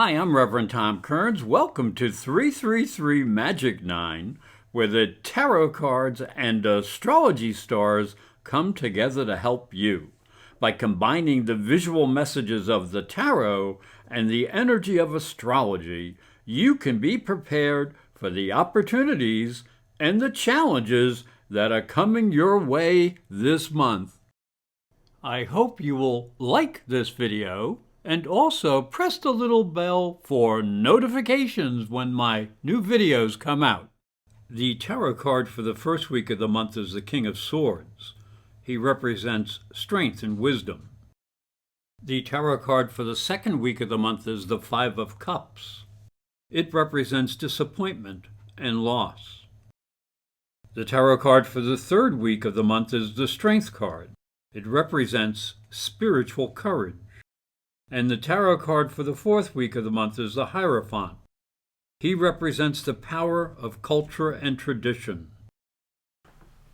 Hi, I'm Reverend Tom Kearns. Welcome to 333 Magic 9, where the tarot cards and astrology stars come together to help you. By combining the visual messages of the tarot and the energy of astrology, you can be prepared for the opportunities and the challenges that are coming your way this month. I hope you will like this video and also press the little bell for notifications when my new videos come out. The tarot card for the first week of the month is the King of Swords. He represents strength and wisdom. The tarot card for the second week of the month is the Five of Cups. It represents disappointment and loss. The tarot card for the third week of the month is the Strength card. It represents spiritual courage. And the tarot card for the fourth week of the month is the Hierophant. He represents the power of culture and tradition.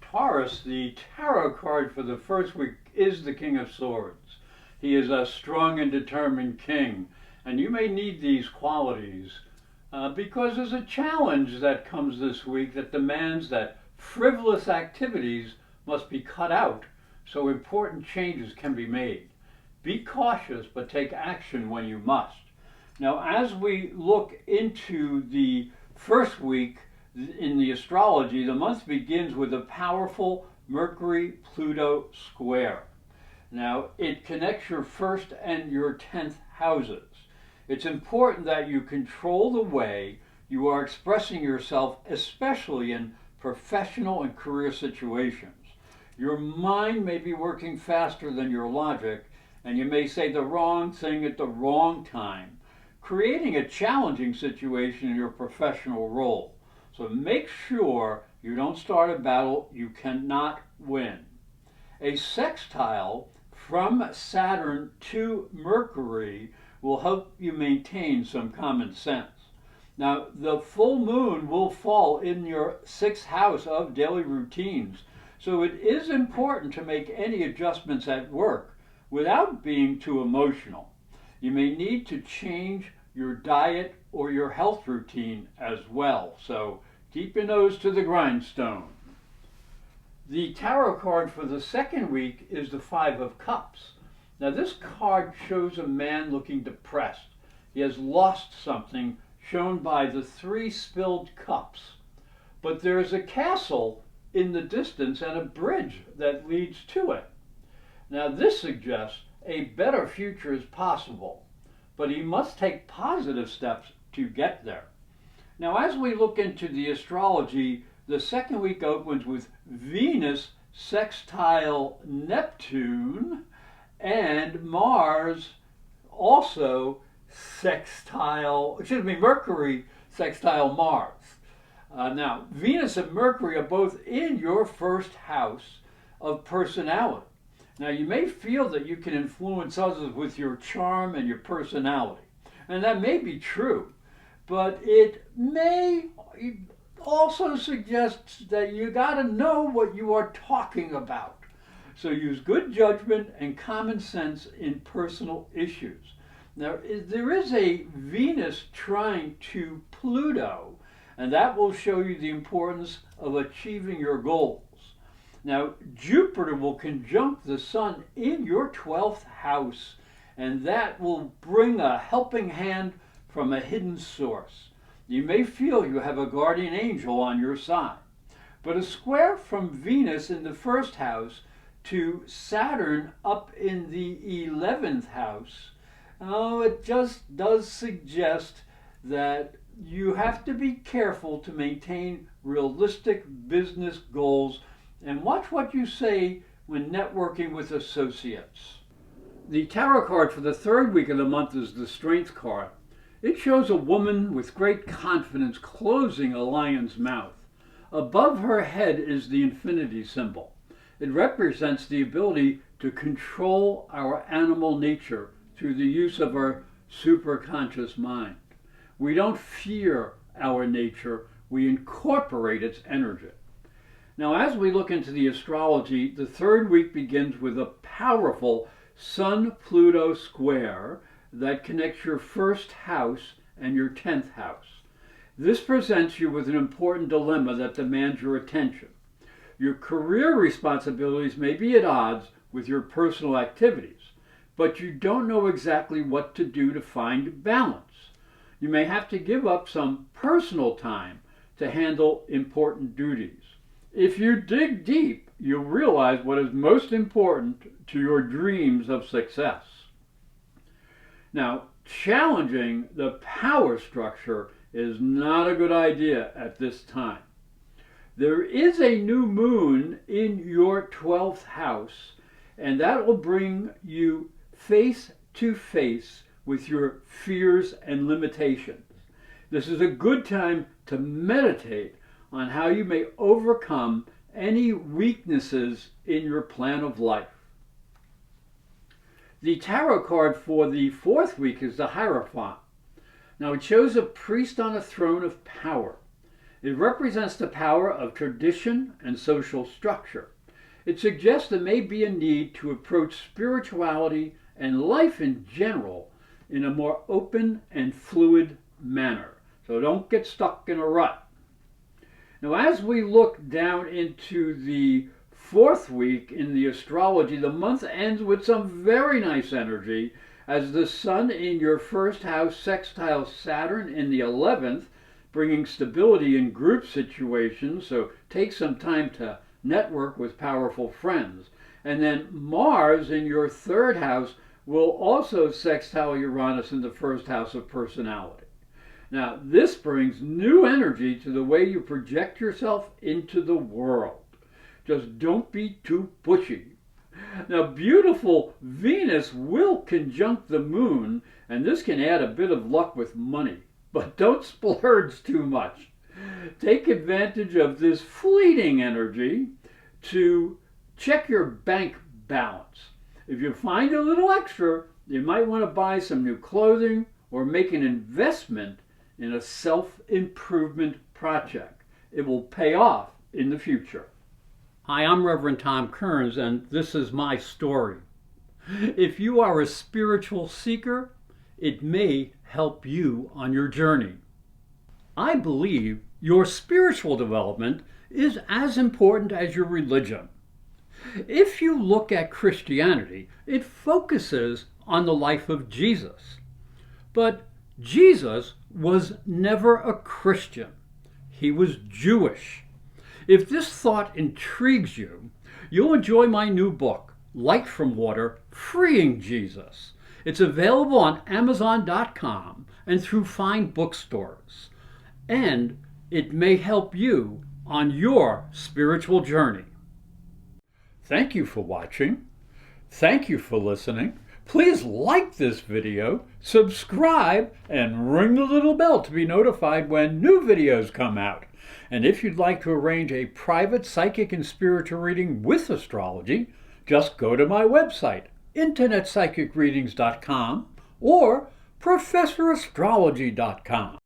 Taurus, the tarot card for the first week, is the King of Swords. He is a strong and determined king, and you may need these qualities because there's a challenge that comes this week that demands that frivolous activities must be cut out so important changes can be made. Be cautious, but take action when you must. Now, as we look into the first week in the astrology, the month begins with a powerful Mercury Pluto Square. Now, it connects your first and your 10th houses. It's important that you control the way you are expressing yourself, especially in professional and career situations. Your mind may be working faster than your logic, and you may say the wrong thing at the wrong time, creating a challenging situation in your professional role. So make sure you don't start a battle you cannot win. A sextile from Saturn to Mercury will help you maintain some common sense. Now, the full moon will fall in your 6th house of daily routines, so it is important to make any adjustments at work without being too emotional. You may need to change your diet or your health routine as well, so keep your nose to the grindstone. The tarot card for the second week is the Five of Cups. Now, this card shows a man looking depressed. He has lost something, shown by the 3 spilled cups. But there is a castle in the distance and a bridge that leads to it. Now, this suggests a better future is possible, but he must take positive steps to get there. Now, as we look into the astrology, the second week opens with Venus sextile Neptune and Mars also Mercury sextile Mars. Now, Venus and Mercury are both in your first house of personality. Now, you may feel that you can influence others with your charm and your personality, and that may be true, but it may also suggest that you got to know what you are talking about. So use good judgment and common sense in personal issues. Now, there is a Venus trine to Pluto, and that will show you the importance of achieving your goals. Now, Jupiter will conjunct the Sun in your 12th house, and that will bring a helping hand from a hidden source. You may feel you have a guardian angel on your side. But a square from Venus in the first house to Saturn up in the 11th house, it just does suggest that you have to be careful to maintain realistic business goals and watch what you say when networking with associates. The tarot card for the third week of the month is the Strength card. It shows a woman with great confidence closing a lion's mouth. Above her head is the infinity symbol. It represents the ability to control our animal nature through the use of our superconscious mind. We don't fear our nature, we incorporate its energy. Now, as we look into the astrology, the third week begins with a powerful Sun Pluto Square that connects your first house and your 10th house. This presents you with an important dilemma that demands your attention. Your career responsibilities may be at odds with your personal activities, but you don't know exactly what to do to find balance. You may have to give up some personal time to handle important duties. If you dig deep, you'll realize what is most important to your dreams of success. Now, challenging the power structure is not a good idea at this time. There is a new moon in your 12th house, and that will bring you face to face with your fears and limitations. This is a good time to meditate on how you may overcome any weaknesses in your plan of life. The tarot card for the 4th week is the Hierophant. Now, it shows a priest on a throne of power. It represents the power of tradition and social structure. It suggests there may be a need to approach spirituality and life in general in a more open and fluid manner. So don't get stuck in a rut. Now, as we look down into the 4th week in the astrology, the month ends with some very nice energy as the Sun in your 1st house sextiles Saturn in the 11th, bringing stability in group situations, so take some time to network with powerful friends. And then Mars in your 3rd house will also sextile Uranus in the 1st house of personality. Now, this brings new energy to the way you project yourself into the world. Just don't be too pushy. Now, beautiful Venus will conjunct the moon, and this can add a bit of luck with money. But don't splurge too much. Take advantage of this fleeting energy to check your bank balance. If you find a little extra, you might want to buy some new clothing or make an investment in a self-improvement project. It will pay off in the future. Hi, I'm Reverend Tom Kearns, and this is my story. If you are a spiritual seeker, it may help you on your journey. I believe your spiritual development is as important as your religion. If you look at Christianity, it focuses on the life of Jesus. But Jesus was never a Christian. He was Jewish. If this thought intrigues you, you'll enjoy my new book, Light from Water, Freeing Jesus. It's available on Amazon.com and through fine bookstores. And it may help you on your spiritual journey. Thank you for watching. Thank you for listening. Please like this video, subscribe, and ring the little bell to be notified when new videos come out. And if you'd like to arrange a private psychic and spiritual reading with astrology, just go to my website, internetpsychicreadings.com or professorastrology.com.